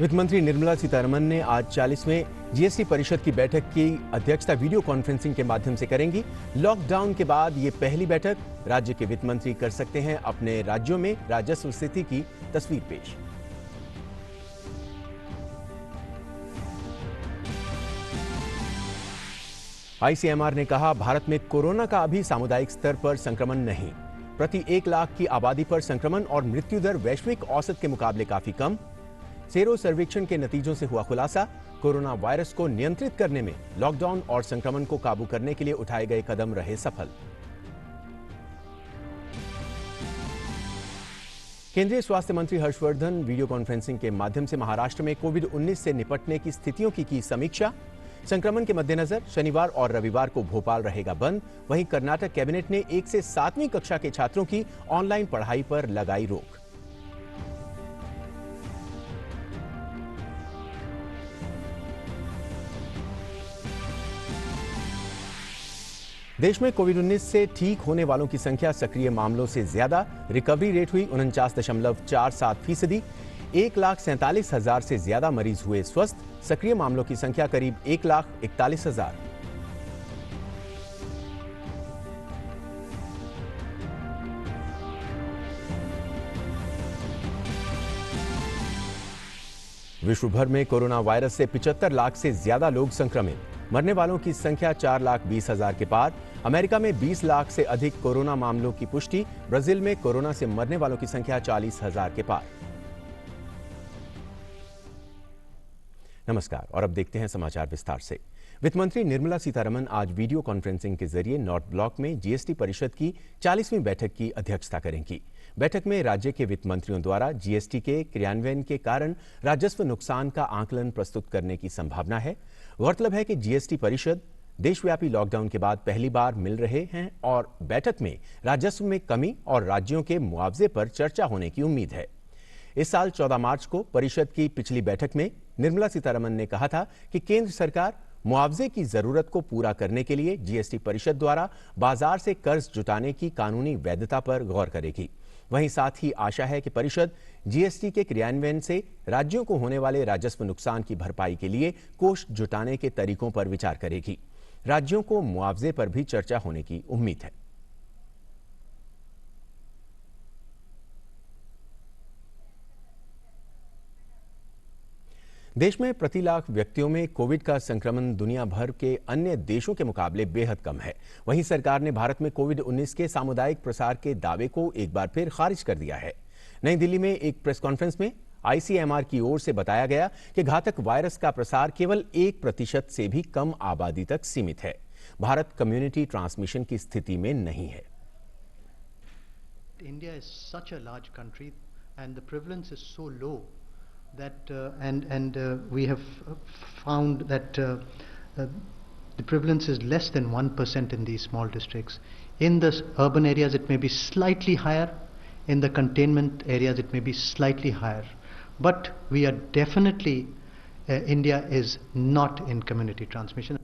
वित्त मंत्री निर्मला सीतारमण ने आज 40वें जीएसटी परिषद की बैठक की अध्यक्षता वीडियो कॉन्फ्रेंसिंग के माध्यम से करेंगी। लॉकडाउन के बाद ये पहली बैठक। राज्य के वित्त मंत्री कर सकते हैं अपने राज्यों में राजस्व स्थिति की तस्वीर पेश। आईसीएमआर ने कहा, भारत में कोरोना का अभी सामुदायिक स्तर पर संक्रमण नहीं। प्रति 1 लाख की आबादी पर संक्रमण और मृत्यु दर वैश्विक औसत के मुकाबले काफी कम। सेरो सर्वेक्षण के नतीजों से हुआ खुलासा, कोरोना वायरस को नियंत्रित करने में लॉकडाउन और संक्रमण को काबू करने के लिए उठाए गए कदम रहे सफल। केंद्रीय स्वास्थ्य मंत्री हर्षवर्धन वीडियो कॉन्फ्रेंसिंग के माध्यम से महाराष्ट्र में कोविड-19 से निपटने की स्थितियों की समीक्षा। संक्रमण के मद्देनजर शनिवार और रविवार को भोपाल रहेगा बंद। वहीं कर्नाटक कैबिनेट ने 1 से 7वीं कक्षा के छात्रों की ऑनलाइन पढ़ाई पर लगाई रोक। देश में कोविड-19 से ठीक होने वालों की संख्या सक्रिय मामलों से ज्यादा। रिकवरी रेट हुई 49.47%। 1,47,000 से ज्यादा मरीज हुए स्वस्थ। सक्रिय मामलों की संख्या करीब 1,41,000। विश्व भर में कोरोना वायरस से 75 लाख से ज्यादा लोग संक्रमित। मरने वालों की संख्या 4,20,000 के पार। अमेरिका में 20 लाख से अधिक कोरोना मामलों की पुष्टि। ब्राजील में कोरोना से मरने वालों की संख्या 40,000 के पार। नमस्कार और अब देखते हैं समाचार विस्तार से। वित्त मंत्री निर्मला सीतारमण आज वीडियो कॉन्फ्रेंसिंग के जरिए नॉर्थ ब्लॉक में जीएसटी परिषद की 40वीं बैठक की अध्यक्षता करेंगी। बैठक में राज्य के वित्त मंत्रियों द्वारा जीएसटी के क्रियान्वयन के कारण राजस्व नुकसान का आकलन प्रस्तुत करने की संभावना है। गौरतलब है कि जीएसटी परिषद देशव्यापी लॉकडाउन के बाद पहली बार मिल रहे हैं और बैठक में राजस्व में कमी और राज्यों के मुआवजे पर चर्चा होने की उम्मीद है। इस साल 14 मार्च को परिषद की पिछली बैठक में निर्मला सीतारमण ने कहा था कि केंद्र सरकार मुआवजे की जरूरत को पूरा करने के लिए जीएसटी परिषद द्वारा बाजार से कर्ज जुटाने की कानूनी वैधता पर गौर करेगी। वहीं साथ ही आशा है कि परिषद जीएसटी के क्रियान्वयन से राज्यों को होने वाले राजस्व नुकसान की भरपाई के लिए कोष जुटाने के तरीकों पर विचार करेगी। राज्यों को मुआवजे पर भी चर्चा होने की उम्मीद है। देश में प्रति लाख व्यक्तियों में कोविड का संक्रमण दुनिया भर के अन्य देशों के मुकाबले बेहद कम है। वहीं सरकार ने भारत में कोविड-19 के सामुदायिक प्रसार के दावे को एक बार फिर खारिज कर दिया है। नई दिल्ली में एक प्रेस कॉन्फ्रेंस में आईसीएमआर की ओर से बताया गया कि घातक वायरस का प्रसार केवल 1% से भी कम आबादी तक सीमित है। भारत कम्युनिटी ट्रांसमिशन की स्थिति में नहीं है। India is such a large country and the prevalence is so low that we have found that the prevalence is less than 1% in these small districts. In the urban areas it may be slightly higher, in the containment areas it may be slightly higher, but we are definitely India is not in community transmission.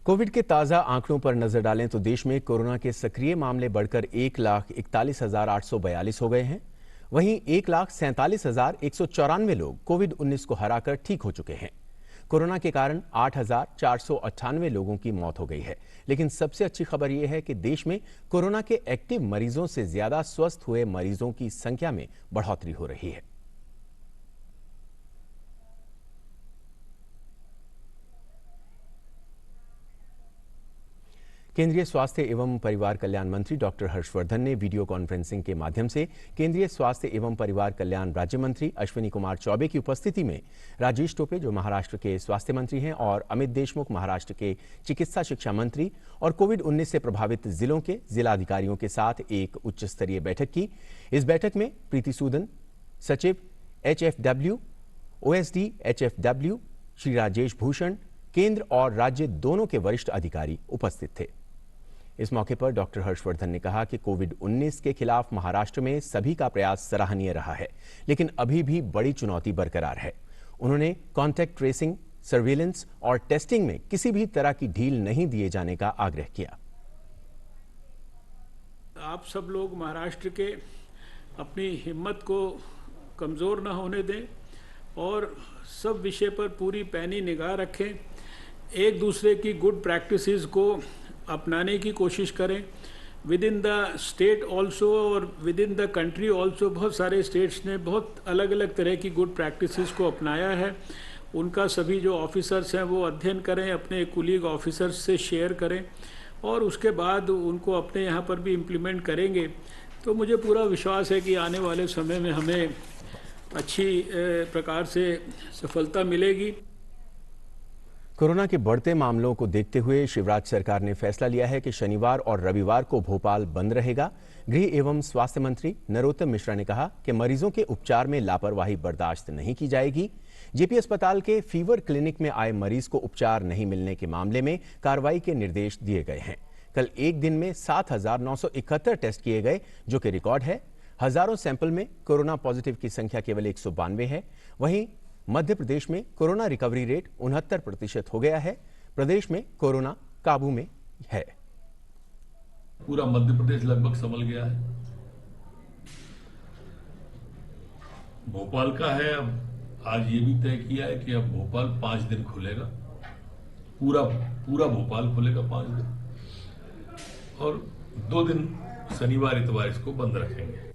Covid के ताजा आंकड़ों पर नजर डालें तो देश में corona के सक्रिय मामले बढ़कर 1,41,842 हो गए हैं। वहीं 1,47,194 लोग कोविड-19 को हराकर ठीक हो चुके हैं। कोरोना के कारण 8,498 लोगों की मौत हो गई है। लेकिन सबसे अच्छी खबर यह है कि देश में कोरोना के एक्टिव मरीजों से ज्यादा स्वस्थ हुए मरीजों की संख्या में बढ़ोतरी हो रही है। केंद्रीय स्वास्थ्य एवं परिवार कल्याण मंत्री डॉक्टर हर्षवर्धन ने वीडियो कॉन्फ्रेंसिंग के माध्यम से केंद्रीय स्वास्थ्य एवं परिवार कल्याण राज्य मंत्री अश्विनी कुमार चौबे की उपस्थिति में राजेश टोपे, जो महाराष्ट्र के स्वास्थ्य मंत्री हैं, और अमित देशमुख, महाराष्ट्र के चिकित्सा शिक्षा मंत्री, और कोविड-19 से प्रभावित जिलों के जिलाधिकारियों के साथ एक उच्च स्तरीय बैठक की। इस बैठक में प्रीति सूदन, सचिव HFW, OSD HFW, Shri Rajesh Bhushan, केंद्र और राज्य दोनों के वरिष्ठ अधिकारी उपस्थित थे। इस मौके पर डॉक्टर हर्षवर्धन ने कहा कि कोविड-19 के खिलाफ महाराष्ट्र में सभी का प्रयास सराहनीय रहा है, लेकिन अभी भी बड़ी चुनौती बरकरार है। उन्होंने कॉन्टैक्ट ट्रेसिंग, सर्विलेंस और टेस्टिंग में किसी भी तरह की ढील नहीं दिए जाने का आग्रह किया। आप सब लोग महाराष्ट्र के अपनी हिम्मत को कमज़ोर न होने दें और सब विषय पर पूरी पैनी निगाह रखें, एक दूसरे की गुड प्रैक्टिसेस को अपनाने की कोशिश करें। Within the state also और within the country also बहुत सारे स्टेट्स ने बहुत अलग अलग तरह की गुड प्रैक्टिसेस को अपनाया है। उनका सभी जो ऑफिसर्स हैं वो अध्ययन करें, अपने कुलीग ऑफिसर्स से शेयर करें और उसके बाद उनको अपने यहाँ पर भी इम्प्लीमेंट करेंगे। तो मुझे पूरा विश्वास है कि आने वाले समय में हमें अच्छी प्रकार से सफलता मिलेगी। कोरोना के बढ़ते मामलों को देखते हुए शिवराज सरकार ने फैसला लिया है कि शनिवार और रविवार को भोपाल बंद रहेगा। गृह एवं स्वास्थ्य मंत्री नरोत्तम मिश्रा ने कहा कि मरीजों के उपचार में लापरवाही बर्दाश्त नहीं की जाएगी। जेपी अस्पताल के फीवर क्लिनिक में आए मरीज को उपचार नहीं मिलने के मामले में कार्रवाई के निर्देश दिए गए हैं। कल एक दिन में 7,971 टेस्ट किए गए, जो कि रिकॉर्ड है। हजारों सैंपल में कोरोना पॉजिटिव की संख्या केवल 192 है। वहीं मध्य प्रदेश में कोरोना रिकवरी रेट 69% हो गया है। प्रदेश में कोरोना काबू में है। पूरा मध्य प्रदेश लगभग संभल गया है। भोपाल का है, अब आज ये भी तय किया है कि अब भोपाल 5 दिन खुलेगा। पूरा भोपाल खुलेगा 5 दिन, और 2 दिन शनिवार इतवार इसको बंद रखेंगे।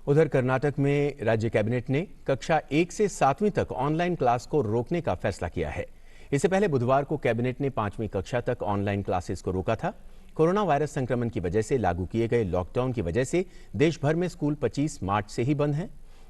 उधर कर्नाटक में राज्य कैबिनेट ने कक्षा 1 से 7वीं तक ऑनलाइन क्लास को रोकने का फैसला किया है। इससे पहले बुधवार को कैबिनेट ने 5वीं कक्षा तक ऑनलाइन क्लासेस को रोका था। कोरोना वायरस संक्रमण की वजह से लागू किए गए लॉकडाउन की वजह से देश भर में स्कूल 25 मार्च से ही बंद हैं।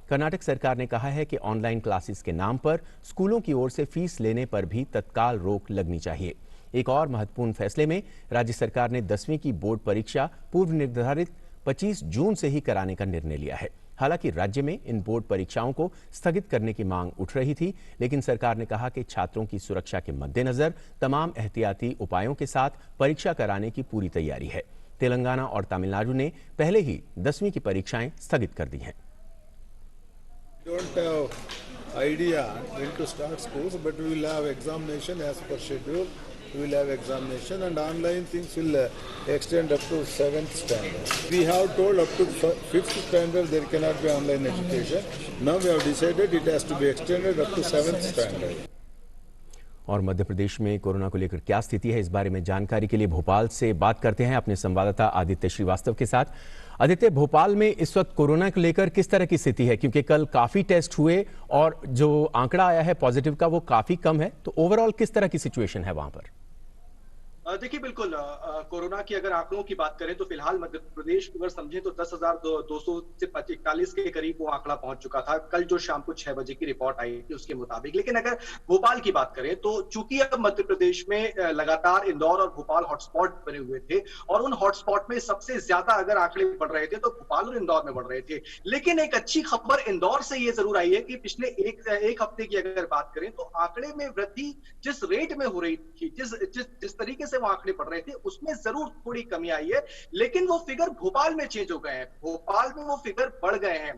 कर्नाटक सरकार ने कहा है कि ऑनलाइन क्लासेस के नाम पर स्कूलों की ओर से फीस लेने पर भी तत्काल रोक लगनी चाहिए। एक और महत्वपूर्ण फैसले में राज्य सरकार ने 10वीं की बोर्ड परीक्षा पूर्व निर्धारित 25 जून से ही कराने का निर्णय लिया है। हालांकि राज्य में इन बोर्ड परीक्षाओं को स्थगित करने की मांग उठ रही थी, लेकिन सरकार ने कहा कि छात्रों की सुरक्षा के मद्देनजर तमाम एहतियाती उपायों के साथ परीक्षा कराने की पूरी तैयारी है। तेलंगाना और तमिलनाडु ने पहले ही 10वीं की परीक्षाएं स्थगित कर दी हैं। Don't have idea when to start schools, but we will have examination as per schedule. We will have examination, and online things will extend up to 7th standard. We have told up to 5th standard there cannot be online education. Now we have decided it has to be extended up to 7th standard. और मध्य प्रदेश में corona को लेकर क्या स्थिति है, इस बारे में जानकारी के लिए भोपाल से बात करते हैं अपने संवाददाता आदित्य श्रीवास्तव के साथ। आदित्य, भोपाल में इस वक्त कोरोना को लेकर किस तरह की स्थिति है, क्योंकि कल काफी टेस्ट हुए और जो आंकड़ा आया है पॉजिटिव का वो काफी कम है, तो ओवरऑल किस तरह की सिचुएशन है वहां पर? देखिए, बिल्कुल कोरोना की अगर आंकड़ों की बात करें तो फिलहाल मध्य प्रदेश अगर समझें तो 10,200 से 41 के करीब वो आंकड़ा पहुंच चुका था कल जो शाम को 6 बजे की रिपोर्ट आई थी उसके मुताबिक। लेकिन अगर भोपाल की बात करें तो चूंकि अब मध्य प्रदेश में लगातार इंदौर और भोपाल हॉटस्पॉट बने हुए थे और उन हॉटस्पॉट में सबसे ज्यादा अगर आंकड़े बढ़ रहे थे तो भोपाल और इंदौर में बढ़ रहे थे। लेकिन एक अच्छी खबर इंदौर से ये जरूर आई है कि पिछले एक हफ्ते की अगर बात करें तो आंकड़े में वृद्धि जिस रेट में हो रही थी, जिस तरीके से वो आंकड़े पड़ रहे थे उसमें जरूर थोड़ी कमी आई है, लेकिन वो फिगर भोपाल में चेंज हो गए हैं। भोपाल में वो फिगर बढ़ गए हैं।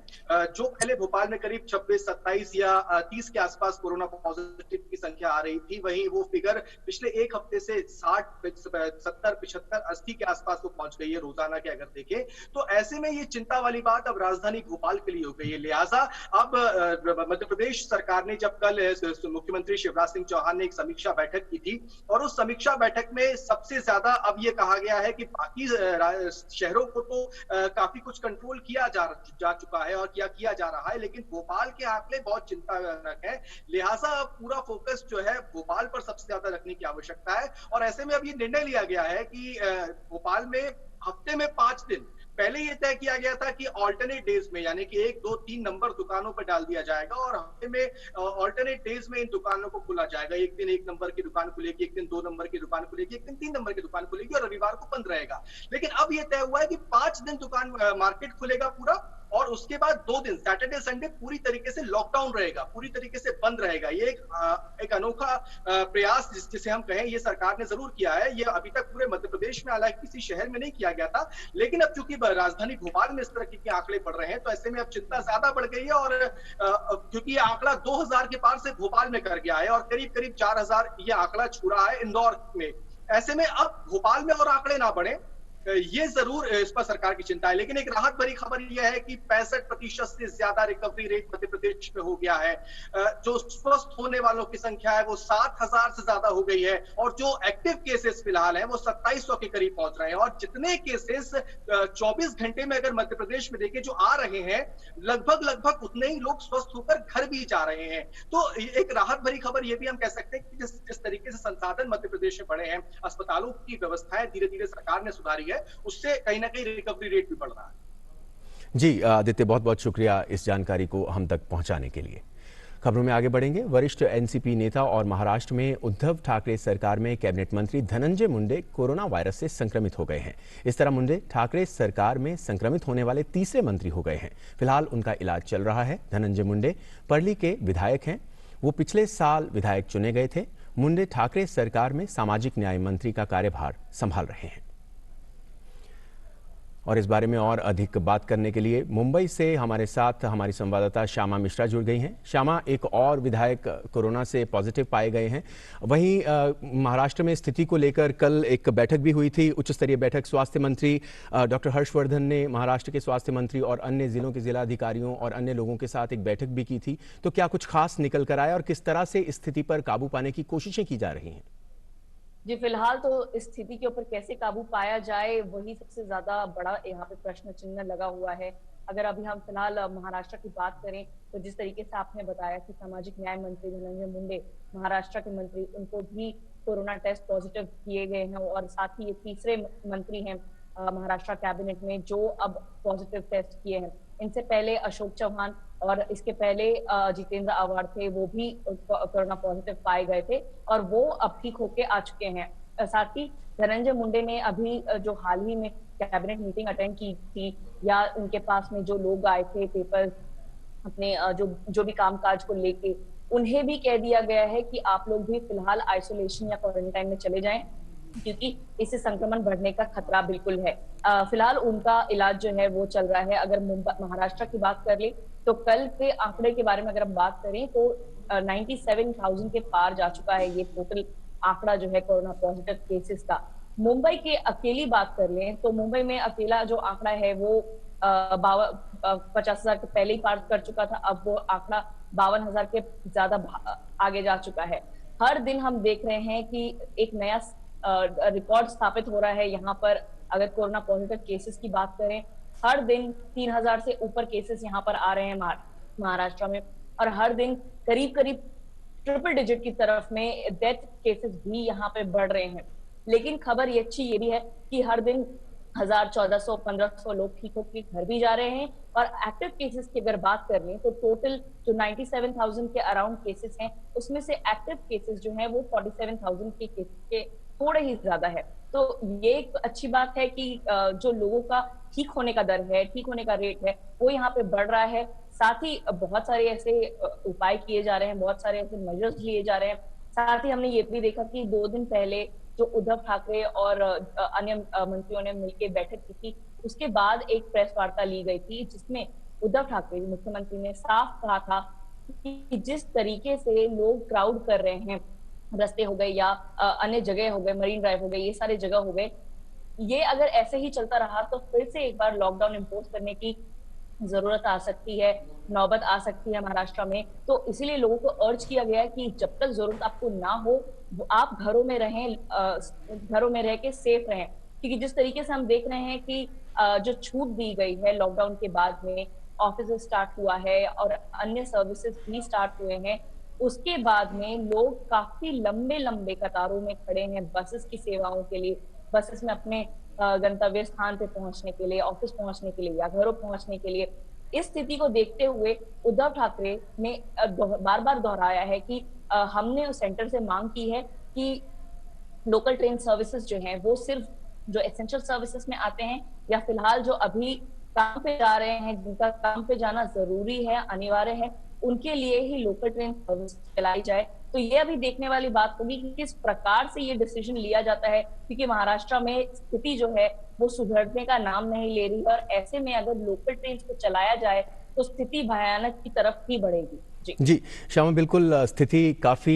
जो पहले भोपाल में करीब 26, 27 या 30 के आसपास कोरोना पॉजिटिव की संख्या आ रही थी, वहीं वो फिगर पिछले एक हफ्ते से 60, 70, 75, 80 के आसपास वो पहुंच गई है रोजाना के अगर देखें तो। ऐसे में ये चिंता वाली बात अब राजधानी भोपाल के लिए हो गई है। लिहाजा अब मध्य प्रदेश सरकार ने जब कल मुख्यमंत्री शिवराज सिंह चौहान ने एक समीक्षा बैठक की थी और उस समीक्षा बैठक में सबसे ज्यादा अब ये कहा गया है कि बाकी शहरों को तो काफी कुछ कंट्रोल किया जा चुका है और किया जा रहा है, लेकिन भोपाल के आंकड़े बहुत चिंताजनक है। लिहाजा पूरा फोकस जो है भोपाल पर सबसे ज्यादा रखने की आवश्यकता है। और ऐसे में अब ये निर्णय लिया गया है कि भोपाल में हफ्ते में 5 दिन, पहले ये तय किया गया था कि ऑल्टरनेट डेज में यानी कि 1, 2, 3 नंबर दुकानों पर डाल दिया जाएगा और हफ्ते में ऑल्टरनेट डेज में इन दुकानों को खोला जाएगा। एक दिन 1 नंबर की दुकान खुलेगी, एक दिन 2 नंबर की दुकान खुलेगी, एक दिन 3 नंबर की दुकान खुलेगी और रविवार को बंद रहेगा। लेकिन अब ये तय हुआ है कि 5 दिन दुकान मार्केट खुलेगा पूरा और उसके बाद 2 दिन सैटरडे संडे पूरी तरीके से लॉकडाउन रहेगा, पूरी तरीके से बंद रहेगा। ये एक अनोखा प्रयास जिसे हम कहें ये सरकार ने जरूर किया है। ये अभी तक पूरे मध्य प्रदेश में हालांकि किसी शहर में नहीं किया गया था, लेकिन अब चूंकि राजधानी भोपाल में इस तरह के आंकड़े बढ़ रहे हैं तो ऐसे में अब चिंता ज्यादा बढ़ गई है। और क्योंकि ये आंकड़ा 2000 के पार से भोपाल में कर गया है और करीब करीब 4000 ये आंकड़ा छू रहा है इंदौर में। ऐसे में अब भोपाल में और आंकड़े ना बढ़े ये जरूर इस पर सरकार की चिंता है। लेकिन एक राहत भरी खबर यह है कि 65% से ज्यादा रिकवरी रेट मध्य प्रदेश में हो गया है। जो स्वस्थ होने वालों की संख्या है वो 7,000 से ज्यादा हो गई है, और जो एक्टिव केसेस फिलहाल हैं वो 2700 के करीब पहुंच रहे हैं। और जितने केसेस 24 घंटे में अगर मध्य प्रदेश में देखें जो आ रहे हैं, लगभग उतने ही लोग स्वस्थ होकर घर भी जा रहे हैं। तो एक राहत भरी खबर ये भी हम कह सकते हैं कि जिस तरीके से संसाधन मध्य प्रदेश में बढ़े हैं, अस्पतालों की व्यवस्थाएं धीरे धीरे सरकार ने सुधारी है, उससे कहीं ना कहीं रिकवरी रेट भी बढ़ रहा है। जी आदित्य, बहुत बहुत शुक्रिया इस जानकारी को हम तक पहुंचाने के लिए। खबरों में आगे बढ़ेंगे। वरिष्ठ एनसीपी नेता और महाराष्ट्र में उद्धव ठाकरे सरकार में कैबिनेट मंत्री धनंजय मुंडे कोरोना वायरस से संक्रमित हो गए हैं। इस तरह मुंडे ठाकरे सरकार में संक्रमित होने वाले तीसरे मंत्री हो गए हैं। फिलहाल उनका इलाज चल रहा है। धनंजय मुंडे पर्ली के विधायक हैं। वो पिछले साल विधायक चुने गए थे। मुंडे ठाकरे सरकार में सामाजिक न्याय मंत्री का कार्यभार संभाल रहे हैं। और इस बारे में और अधिक बात करने के लिए मुंबई से हमारे साथ हमारी संवाददाता श्यामा मिश्रा जुड़ गई हैं। श्यामा, एक और विधायक कोरोना से पॉजिटिव पाए गए हैं। वहीं महाराष्ट्र में स्थिति को लेकर कल एक बैठक भी हुई थी, उच्च स्तरीय बैठक। स्वास्थ्य मंत्री डॉक्टर हर्षवर्धन ने महाराष्ट्र के स्वास्थ्य मंत्री और अन्य जिलों के जिला अधिकारियों और अन्य लोगों के साथ एक बैठक भी की थी। तो क्या कुछ खास निकल कर आया और किस तरह से स्थिति पर काबू पाने की कोशिशें की जा रही हैं? जी, फिलहाल तो इस स्थिति के ऊपर कैसे काबू पाया जाए वही सबसे ज्यादा बड़ा यहाँ पे प्रश्न चिन्ह लगा हुआ है। अगर अभी हम फिलहाल महाराष्ट्र की बात करें तो जिस तरीके से आपने बताया कि सामाजिक न्याय मंत्री धनंजय मुंडे महाराष्ट्र के मंत्री, उनको भी कोरोना टेस्ट पॉजिटिव किए गए हैं और साथ ही ये तीसरे मंत्री हैं महाराष्ट्र कैबिनेट में जो अब पॉजिटिव टेस्ट किए हैं। इनसे पहले अशोक चौहान और इसके पहले जितेंद्र आव्हाड थे, वो भी कोरोना पॉजिटिव पाए गए थे और वो अब ठीक होके आ चुके हैं। साथ ही धनंजय मुंडे ने अभी जो हाल ही में कैबिनेट मीटिंग अटेंड की थी या उनके पास में जो लोग आए थे पेपर अपने जो भी कामकाज को लेके, उन्हें भी कह दिया गया है कि आप लोग भी फिलहाल आइसोलेशन या क्वारंटाइन में चले जाएं क्योंकि इससे संक्रमण बढ़ने का खतरा बिल्कुल है। फिलहाल उनका इलाज जो है वो चल रहा है। अगर महाराष्ट्र की बात कर ले तो कल के आंकड़े के बारे में अगर हम बात करें तो 97,000 के पार जा चुका है ये टोटल आंकड़ा जो है कोरोना पॉजिटिव केसेस का। मुंबई की अकेली बात कर लें तो मुंबई में अकेला जो आंकड़ा है वो 50,000 के पहले ही पार कर चुका था। अब वो आंकड़ा 52,000 के ज्यादा आगे जा चुका है। हर दिन हम देख रहे हैं कि एक नया रिकॉर्ड स्थापित हो रहा है यहाँ पर। अगर कोरोना पॉजिटिव केसेस की बात करें, हर दिन 3,000 से ऊपर केसेस यहाँ पर आ रहे हैं महाराष्ट्र में, और हर दिन करीब ट्रिपल डिजिट की तरफ में डेथ केसेस भी यहाँ पे बढ़ रहे हैं। लेकिन खबर ये अच्छी ये भी है कि हर दिन 1,000, 1,400, 1,500 लोग ठीक होकर घर भी जा रहे हैं। और एक्टिव केसेस की अगर बात कर लें तो टोटल जो 97,000 के अराउंड केसेस हैं उसमें से एक्टिव केसेस जो हैं वो 47,000 के केसेस के थोड़े ही ज्यादा है। तो ये एक अच्छी बात है कि जो लोगों का ठीक होने का दर है, ठीक होने का रेट है, वो यहाँ पे बढ़ रहा है। साथ ही बहुत सारे ऐसे उपाय किए जा रहे हैं, बहुत सारे ऐसे मेजर्स लिए जा रहे हैं। साथ ही हमने ये भी देखा कि 2 दिन पहले जो उद्धव ठाकरे और अन्य मंत्रियों ने मिलकर बैठक की थी, उसके बाद एक प्रेस वार्ता ली गई थी जिसमें उद्धव ठाकरे मुख्यमंत्री ने साफ कहा था कि जिस तरीके से लोग क्राउड कर रहे हैं, रास्ते हो गए या अन्य जगह हो गए, मरीन ड्राइव हो गए, ये सारे जगह हो गए, ये अगर ऐसे ही चलता रहा तो फिर से एक बार लॉकडाउन इम्पोज करने की जरूरत आ सकती है, नौबत आ सकती है महाराष्ट्र में। तो इसीलिए लोगों को अर्ज किया गया है कि जब तक जरूरत आपको ना हो आप घरों में रहें, घरों में रह के सेफ रहें। क्योंकि जिस तरीके से हम देख रहे हैं कि जो छूट दी गई है लॉकडाउन के बाद में, ऑफिस स्टार्ट हुआ है और अन्य सर्विसेज भी स्टार्ट हुए हैं, उसके बाद में लोग काफी लंबे कतारों में खड़े हैं बसेस की सेवाओं के लिए, बसेस में अपने गंतव्य स्थान पे पहुंचने के लिए, ऑफिस पहुंचने के लिए या घरों पहुंचने के लिए। इस स्थिति को देखते हुए उद्धव ठाकरे ने बार बार दोहराया है कि हमने उस सेंटर से मांग की है कि लोकल ट्रेन सर्विसेज जो हैं वो सिर्फ जो एसेंशियल सर्विसेज में आते हैं या फिलहाल जो अभी काम पे जा रहे हैं, जिनका काम पे जाना जरूरी है, अनिवार्य है, उनके लिए ही लोकल ट्रेन सर्विस चलाई जाए। तो ये अभी देखने वाली बात होगी कि किस प्रकार से ये डिसीजन लिया जाता है, क्योंकि महाराष्ट्र में स्थिति जो है वो सुधरने का नाम नहीं ले रही और ऐसे में अगर लोकल ट्रेन को चलाया जाए तो स्थिति भयानक की तरफ ही बढ़ेगी। जी श्यामा, बिल्कुल स्थिति काफ़ी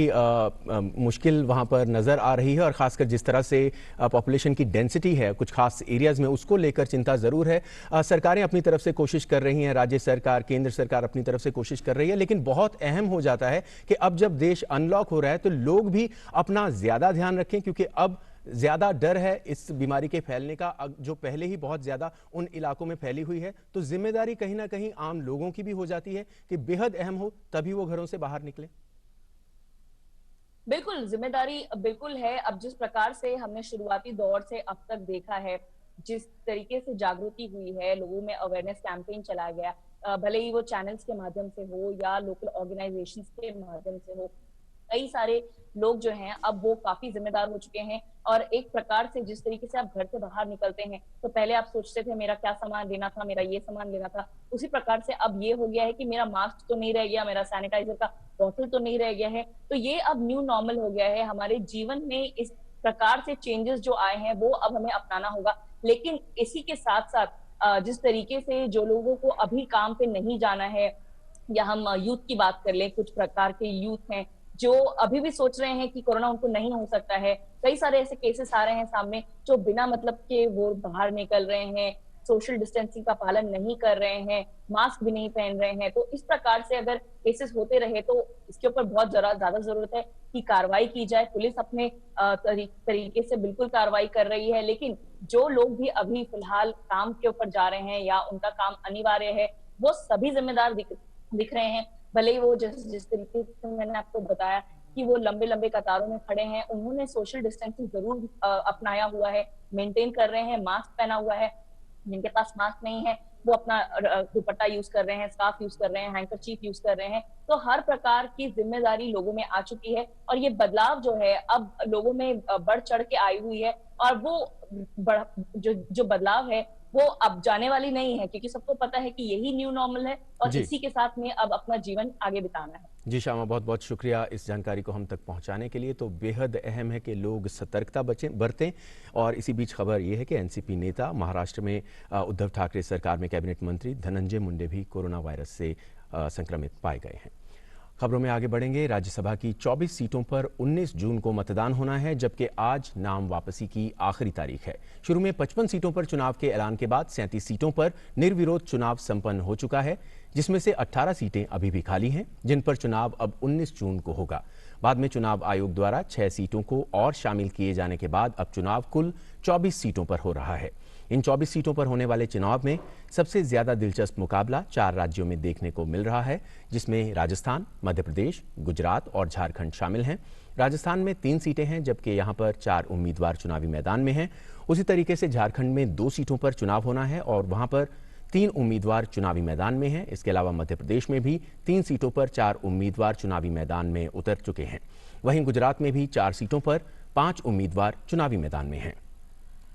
मुश्किल वहाँ पर नज़र आ रही है और ख़ासकर जिस तरह से पॉपुलेशन की डेंसिटी है कुछ खास एरियाज़ में, उसको लेकर चिंता ज़रूर है। सरकारें अपनी तरफ से कोशिश कर रही हैं, राज्य सरकार, केंद्र सरकार अपनी तरफ से कोशिश कर रही है, लेकिन बहुत अहम हो जाता है कि अब जब देश अनलॉक हो रहा है तो लोग भी अपना ज़्यादा ध्यान रखें, क्योंकि अब ज्यादा डर है इस बीमारी के फैलने का, जो पहले ही बहुत ज्यादा उन इलाकों में फैली हुई है। तो जिम्मेदारी कहीं ना कहीं आम लोगों की भी हो जाती है कि बेहद अहम हो तभी वो घरों से बाहर निकले। बिल्कुल जिम्मेदारी बिल्कुल है। अब जिस प्रकार से हमने शुरुआती दौर से अब तक देखा है, जिस तरीके से जागृति हुई है, लोगों में अवेयरनेस कैंपेन चलाया गया, भले ही वो चैनल्स के माध्यम से हो या लोकल ऑर्गेनाइजेशंस के माध्यम से हो, कई सारे लोग जो हैं अब वो काफी जिम्मेदार हो चुके हैं। और एक प्रकार से जिस तरीके से आप घर से बाहर निकलते हैं तो पहले आप सोचते थे मेरा क्या सामान लेना था, मेरा ये सामान लेना था, उसी प्रकार से अब ये हो गया है कि मेरा मास्क तो नहीं रह गया, मेरा सैनिटाइजर का बॉटल तो नहीं रह गया है। तो ये अब न्यू नॉर्मल हो गया है हमारे जीवन में। इस प्रकार से चेंजेस जो आए हैं वो अब हमें अपनाना होगा। लेकिन इसी के साथ साथ जिस तरीके से जो लोगों को अभी काम पे नहीं जाना है, या हम यूथ की बात कर लें, कुछ प्रकार के यूथ हैं जो अभी भी सोच रहे हैं कि कोरोना उनको नहीं हो सकता है। कई सारे ऐसे केसेस आ रहे हैं सामने जो बिना मतलब के वो बाहर निकल रहे हैं, सोशल डिस्टेंसिंग का पालन नहीं कर रहे हैं, मास्क भी नहीं पहन रहे हैं। तो इस प्रकार से अगर केसेस होते रहे तो इसके ऊपर बहुत ज्यादा जरूरत है कि कार्रवाई की जाए। पुलिस अपने तरीके से बिल्कुल कार्रवाई कर रही है, लेकिन जो लोग भी अभी फिलहाल काम के ऊपर जा रहे हैं या उनका काम अनिवार्य है, वो सभी जिम्मेदार दिख रहे हैं। भले ही वो जिस तरीके से मैंने आपको बताया कि वो लंबे लंबे कतारों में खड़े हैं, उन्होंने सोशल डिस्टेंसिंग जरूर अपनाया हुआ है, मेंटेन कर रहे हैं, मास्क पहना हुआ है। जिनके पास मास्क नहीं है वो अपना दुपट्टा यूज कर रहे हैं, स्कार्फ यूज कर रहे हैं, हैंकरचीफ यूज कर रहे हैं। तो हर प्रकार की जिम्मेदारी लोगों में आ चुकी है और ये बदलाव जो है अब लोगों में बढ़ चढ़ के आई हुई है। और वो जो बदलाव है वो अब जाने वाली नहीं है, क्योंकि सबको पता है कि यही न्यू नॉर्मल है और इसी के साथ में अब अपना जीवन आगे बिताना है। जी श्यामा, बहुत बहुत शुक्रिया इस जानकारी को हम तक पहुंचाने के लिए। तो बेहद अहम है कि लोग सतर्कता बरतें। और इसी बीच खबर यह है कि एनसीपी नेता, महाराष्ट्र में उद्धव ठाकरे सरकार में कैबिनेट मंत्री धनंजय मुंडे भी कोरोना वायरस से संक्रमित पाए गए हैं। खबरों में आगे बढ़ेंगे। राज्यसभा की 24 सीटों पर 19 जून को मतदान होना है, जबकि आज नाम वापसी की आखिरी तारीख है। शुरू में 55 सीटों पर चुनाव के ऐलान के बाद 37 सीटों पर निर्विरोध चुनाव संपन्न हो चुका है, जिसमें से 18 सीटें अभी भी खाली हैं, जिन पर चुनाव अब 19 जून को होगा। बाद में चुनाव आयोग द्वारा 6 सीटों को और शामिल किए जाने के बाद अब चुनाव कुल 24 सीटों पर हो रहा है। इन 24 सीटों पर होने वाले चुनाव में सबसे ज्यादा दिलचस्प मुकाबला 4 राज्यों में देखने को मिल रहा है, जिसमें राजस्थान, मध्य प्रदेश, गुजरात और झारखंड शामिल हैं। राजस्थान में 3 सीटें हैं, जबकि यहां पर 4 उम्मीदवार चुनावी मैदान में हैं। उसी तरीके से झारखंड में 2 सीटों पर चुनाव होना है और वहां पर 3 उम्मीदवार चुनावी मैदान में हैं। इसके अलावा मध्य प्रदेश में भी 3 सीटों पर 4 उम्मीदवार चुनावी मैदान में उतर चुके हैं। वहीं गुजरात में भी 4 सीटों पर 5 उम्मीदवार चुनावी मैदान में हैं।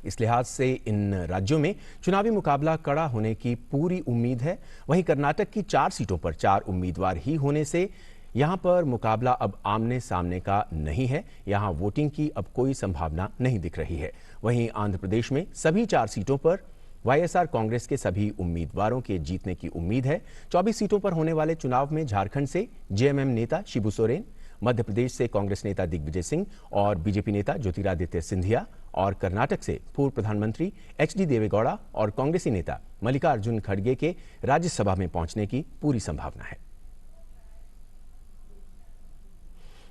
इस लिहाज से इन राज्यों में चुनावी मुकाबला कड़ा होने की पूरी उम्मीद है। वहीं कर्नाटक की 4 सीटों पर 4 उम्मीदवार ही होने से यहां पर मुकाबला अब आमने सामने का नहीं है। यहां वोटिंग की अब कोई संभावना नहीं दिख रही है। वहीं आंध्र प्रदेश में सभी 4 सीटों पर वाईएसआर कांग्रेस के सभी उम्मीदवारों के जीतने की उम्मीद है। 24 सीटों पर होने वाले चुनाव में झारखंड से जेएमएम नेता शिबू सोरेन, मध्य प्रदेश से कांग्रेस नेता दिग्विजय सिंह और बीजेपी नेता ज्योतिरादित्य सिंधिया, और कर्नाटक से पूर्व प्रधानमंत्री एचडी देवेगौड़ा और कांग्रेसी नेता मल्लिकार्जुन खड़गे के राज्यसभा में पहुंचने की पूरी संभावना है।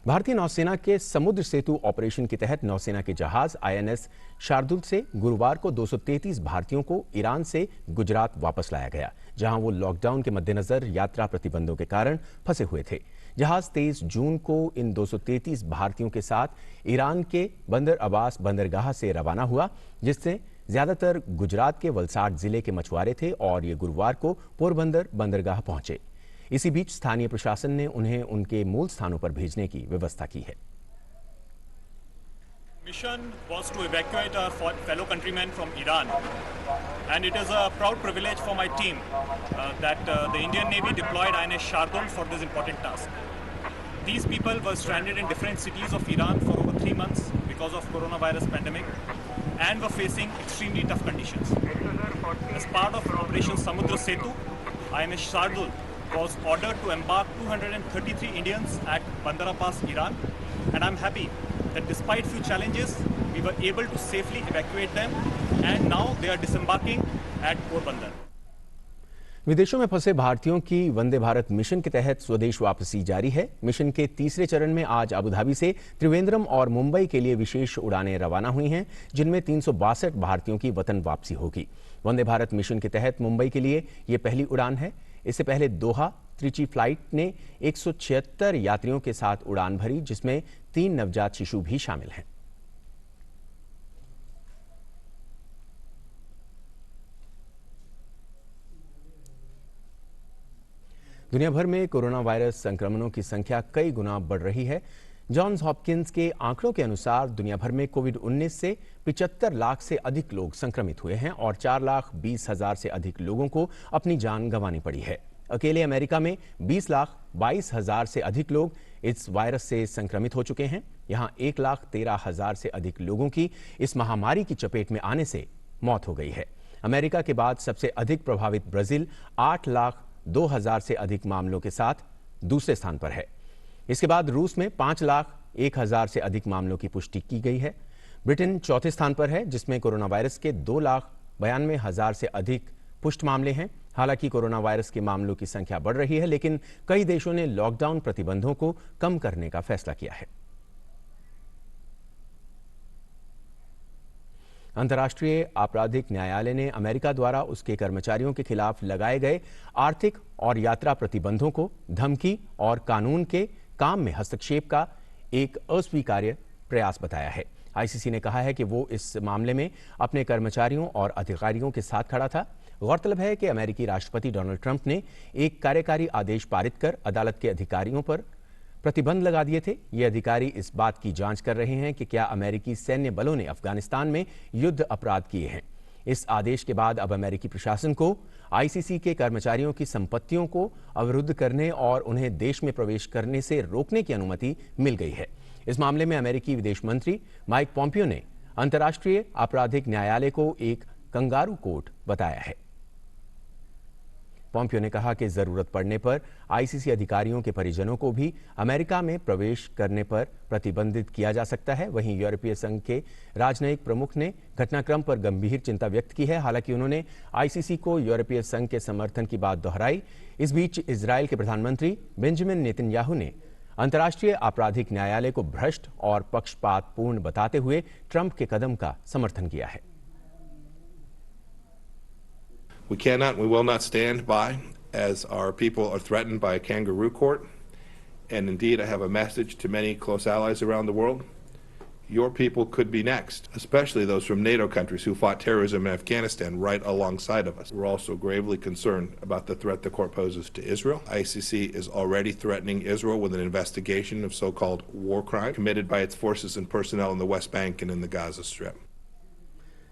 भारतीय नौसेना के समुद्र सेतु ऑपरेशन के तहत नौसेना के जहाज आईएनएस शार्दुल से गुरुवार को 233 भारतीयों को ईरान से गुजरात वापस लाया गया, जहां वो लॉकडाउन के मद्देनजर यात्रा प्रतिबंधों के कारण फंसे हुए थे। जहाज 23 जून को इन 233 भारतीयों के साथ ईरान के बंदर अब्बास बंदरगाह से रवाना हुआ, जिससे ज्यादातर गुजरात के वलसाड जिले के मछुआरे थे और ये गुरुवार को पोरबंदर बंदरगाह पहुंचे। इसी बीच स्थानीय प्रशासन ने उन्हें उनके मूल स्थानों पर भेजने की व्यवस्था की है। Mission was to evacuate our fellow countrymen from Iran, and it is a proud privilege for my team that the Indian Navy deployed INS Shardul for this important task. These people were stranded in different cities of Iran for over 3 months because of coronavirus pandemic and were facing extremely tough conditions. As part of Operation Samudra Setu, INS Shardul was ordered to embark 233 Indians at Bandar Abbas, Iran, and I'm happy that despite few challenges, we were able to safely evacuate them, and now they are disembarking at Porbandar. विदेशों में फंसे भारतीयों की Vande Bharat mission के तहत स्वदेश वापसी जारी है। मिशन के तीसरे चरण में आज अबू धाबी से त्रिवेंद्रम और मुंबई के लिए विशेष उड़ानें रवाना हुई हैं, जिनमें 362 भारतीयों की वतन वापसी होगी। वंदे भारत मिशन के तहत मुंबई के लिए ये पहली उड़ान है। इससे पहले दोहा त्रिची फ्लाइट ने 176 यात्रियों के साथ उड़ान भरी, जिसमें 3 नवजात शिशु भी शामिल हैं। दुनिया भर में कोरोना वायरस संक्रमणों की संख्या कई गुना बढ़ रही है। जॉन्स हॉपकिंस के आंकड़ों के अनुसार दुनिया भर में कोविड-19 से 75 लाख से अधिक लोग संक्रमित हुए हैं और 4,20,000 से अधिक लोगों को अपनी जान गंवानी पड़ी है। अकेले अमेरिका में 20,22,000 से अधिक लोग इस वायरस से संक्रमित हो चुके हैं। यहां 1,13,000 से अधिक लोगों की इस महामारी की चपेट में आने से मौत हो गई है। अमेरिका के बाद सबसे अधिक प्रभावित ब्राजील 8,02,000 से अधिक मामलों के साथ दूसरे स्थान पर है। इसके बाद रूस में 5,01,000 से अधिक मामलों की पुष्टि की गई है। ब्रिटेन चौथे स्थान पर है, जिसमें कोरोना वायरस के 2,92,000 से अधिक पुष्ट मामले हैं। हालांकि कोरोना वायरस के मामलों की संख्या बढ़ रही है, लेकिन कई देशों ने लॉकडाउन प्रतिबंधों को कम करने का फैसला किया है। अंतर्राष्ट्रीय आपराधिक न्यायालय ने अमेरिका द्वारा उसके कर्मचारियों के खिलाफ लगाए गए आर्थिक और यात्रा प्रतिबंधों को धमकी और कानून के काम में हस्तक्षेप का एक अस्वीकार्य प्रयास बताया है। आईसीसी ने कहा है कि वो इस मामले में अपने कर्मचारियों और अधिकारियों के साथ खड़ा था। गौरतलब है कि अमेरिकी राष्ट्रपति डोनाल्ड ट्रंप ने एक कार्यकारी आदेश पारित कर अदालत के अधिकारियों पर प्रतिबंध लगा दिए थे। ये अधिकारी इस बात की जांच कर रहे हैं कि क्या अमेरिकी सैन्य बलों ने अफगानिस्तान में युद्ध अपराध किए हैं। इस आदेश के बाद अब अमेरिकी प्रशासन को आईसीसी के कर्मचारियों की संपत्तियों को अवरुद्ध करने और उन्हें देश में प्रवेश करने से रोकने की अनुमति मिल गई है। इस मामले में अमेरिकी विदेश मंत्री माइक पॉम्पियो ने अंतर्राष्ट्रीय आपराधिक न्यायालय को एक कंगारू कोर्ट बताया है। पॉम्पियो ने कहा कि जरूरत पड़ने पर आईसीसी अधिकारियों के परिजनों को भी अमेरिका में प्रवेश करने पर प्रतिबंधित किया जा सकता है। वहीं यूरोपीय संघ के राजनयिक प्रमुख ने घटनाक्रम पर गंभीर चिंता व्यक्त की है। हालांकि उन्होंने आईसीसी को यूरोपीय संघ के समर्थन की बात दोहराई। इस बीच इजरायल के प्रधानमंत्री बेंजामिन नेतन्याहू ने अंतर्राष्ट्रीय आपराधिक न्यायालय को भ्रष्ट और पक्षपातपूर्ण बताते हुए ट्रंप के कदम का समर्थन किया है। We cannot and we will not stand by as our people are threatened by a kangaroo court. And indeed, I have a message to many close allies around the world. Your people could be next, especially those from NATO countries who fought terrorism in Afghanistan right alongside of us. We're also gravely concerned about the threat the court poses to Israel. ICC is already threatening Israel with an investigation of so-called war crime committed by its forces and personnel in the West Bank and in the Gaza Strip.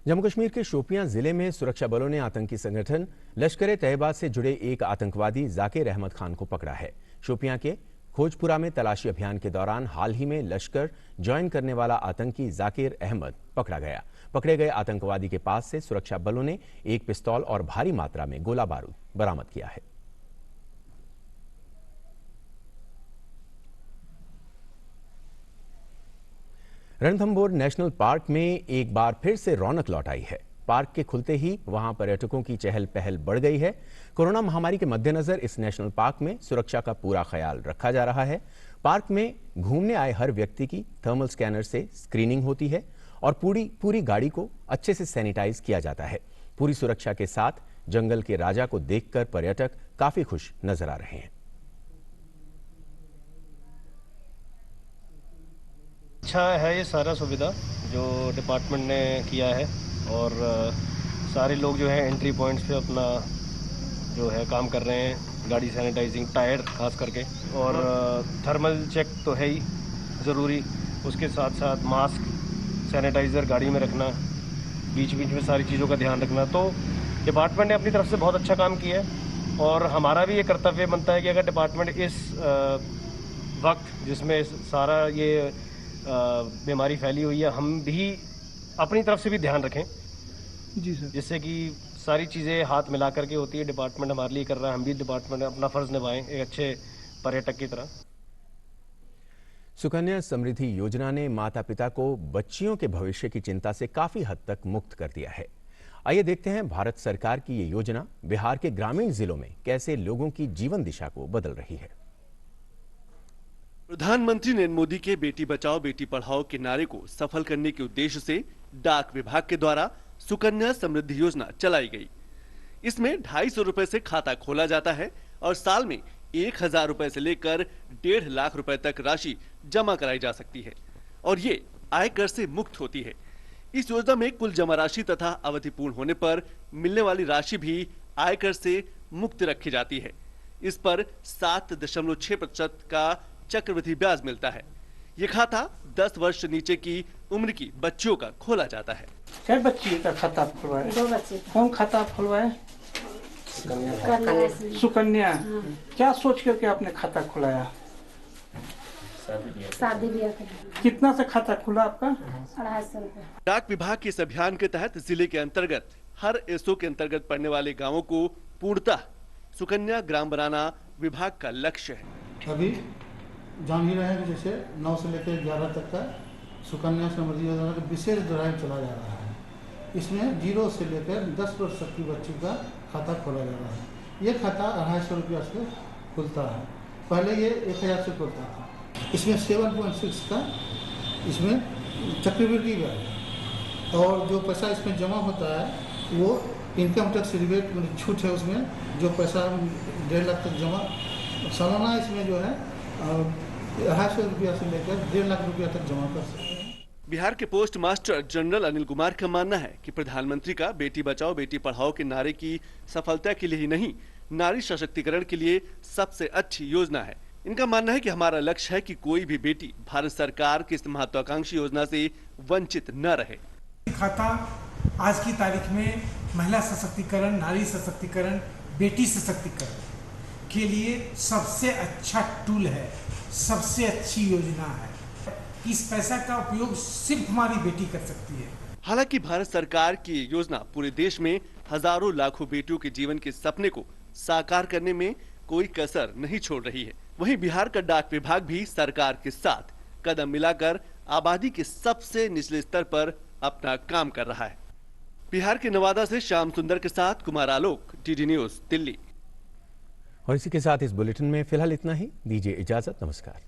Jammu Kashmir के शोपियां जिले में सुरक्षा बलों ने आतंकी संगठन लश्कर-ए-तैयबा से जुड़े एक आतंकवादी जाकिर अहमद खान को पकड़ा है। शोपियां के खोजपुरा में तलाशी अभियान के दौरान हाल ही में लश्कर ज्वाइन करने वाला आतंकी जाकिर अहमद पकड़ा गया। पकड़े गए आतंकवादी के पास से सुरक्षा बलों ने एक पिस्तौल और भारी मात्रा में गोला बारूद बरामद किया है। रणथंभौर नेशनल पार्क में एक बार फिर से रौनक लौट आई है। पार्क के खुलते ही वहां पर्यटकों की चहल पहल बढ़ गई है। कोरोना महामारी के मद्देनजर इस नेशनल पार्क में सुरक्षा का पूरा ख्याल रखा जा रहा है। पार्क में घूमने आए हर व्यक्ति की थर्मल स्कैनर से स्क्रीनिंग होती है और पूरी गाड़ी को अच्छे से सैनिटाइज किया जाता है। पूरी सुरक्षा के साथ जंगल के राजा को देखकर पर्यटक काफी खुश नजर आ रहे हैं। अच्छा है ये सारा सुविधा जो डिपार्टमेंट ने किया है और सारे लोग जो है एंट्री पॉइंट्स पे अपना जो है काम कर रहे हैं। गाड़ी सैनिटाइजिंग, टायर खास करके, और थर्मल चेक तो है ही ज़रूरी। उसके साथ साथ मास्क, सैनिटाइज़र गाड़ी में रखना, बीच बीच में सारी चीज़ों का ध्यान रखना। तो डिपार्टमेंट ने अपनी तरफ से बहुत अच्छा काम किया है और हमारा भी ये कर्तव्य बनता है कि अगर डिपार्टमेंट इस वक्त जिसमें सारा ये बीमारी फैली हुई है, हम भी अपनी तरफ से भी ध्यान रखें जी सर, जिससे कि सारी चीज़ें हाथ मिला करके होती है। डिपार्टमेंट हमारे लिए कर रहा है, हम भी डिपार्टमेंट अपना फ़र्ज़ निभाएं एक अच्छे पर्यटक की तरह। सुकन्या समृद्धि योजना ने माता पिता को बच्चियों के भविष्य की चिंता से काफी हद तक मुक्त कर दिया है। आइए देखते हैं भारत सरकार की ये योजना बिहार के ग्रामीण जिलों में कैसे लोगों की जीवन दिशा को बदल रही है। प्रधानमंत्री नरेंद्र मोदी के बेटी बचाओ बेटी पढ़ाओ के नारे को सफल करने के उद्देश्य से डाक विभाग के द्वारा सुकन्या समृद्धि योजना चलाई गई। इसमें 250 रुपए से खाता खोला जाता है और साल में 1000 रुपए से लेकर 1.5 लाख रुपए तक राशि जमा कराई जा सकती है और ये आयकर से मुक्त होती है। इस योजना में कुल जमा राशि तथा अवधि पूर्ण होने पर मिलने वाली राशि भी आयकर से मुक्त रखी जाती है। इस पर 7.6% का चक्रवृद्धि ब्याज मिलता है। ये खाता 10 वर्ष से नीचे की उम्र की बच्चियों का खोला जाता है। क्या बच्ची का खाता खुलवाए? 2 बच्चे। कौन खाता खुलवाए? सुकन्या। क्या सोच करके आपने खाता खुलाया? शादी ब्याह। कितना से खाता खुला आपका? 250 रुपए। डाक विभाग के इस अभियान के तहत जिले के अंतर्गत हर एसओ के अंतर्गत पड़ने वाले गांवों को पूर्णतः सुकन्या ग्राम बनाना विभाग का लक्ष्य है। अभी जान ही रहे हैं कि जैसे 9 से लेकर 11 तक का सुकन्या समृद्धि योजना का विशेष ड्राइव चला जा रहा है। इसमें 0 से लेकर 10 वर्ष तक की बच्ची का खाता खोला जा रहा है। ये खाता 250 रुपया से खुलता है। पहले ये 1000 से खुलता था। इसमें 7.6 का इसमें चक्रवृद्धि ब्याज है और जो पैसा इसमें जमा होता है वो इनकम टैक्स रिबेट छूट है। उसमें जो पैसा 1.5 लाख तक जमा सालाना इसमें जो है 250 रुपया से लेकर 1.5 लाख रुपया तक जमा कर सकते हैं। बिहार के post master general Anil Kumar का मानना है कि प्रधानमंत्री का बेटी बचाओ बेटी पढ़ाओ के नारे की सफलता के लिए ही नहीं, नारी सशक्तिकरण के लिए सबसे अच्छी योजना है। इनका मानना है कि हमारा लक्ष्य है कि कोई भी बेटी भारत सरकार की इस महत्वाकांक्षी योजना से वंचित न रहे। खाता आज की तारीख में महिला सशक्तिकरण, नारी सशक्तिकरण, बेटी सशक्तिकरण के लिए सबसे अच्छा टूल है, सबसे अच्छी योजना है। इस पैसा का उपयोग सिर्फ हमारी बेटी कर सकती है। हालांकि भारत सरकार की योजना पूरे देश में हजारों लाखों बेटियों के जीवन के सपने को साकार करने में कोई कसर नहीं छोड़ रही है। वहीं बिहार का डाक विभाग भी सरकार के साथ कदम मिलाकर आबादी के सबसे निचले स्तर पर अपना काम कर रहा है। बिहार के नवादा से श्याम सुंदर के साथ कुमार आलोक, डीडी न्यूज, दिल्ली। और इसी के साथ इस बुलेटिन में फिलहाल इतना ही। दीजिए इजाजत। नमस्कार।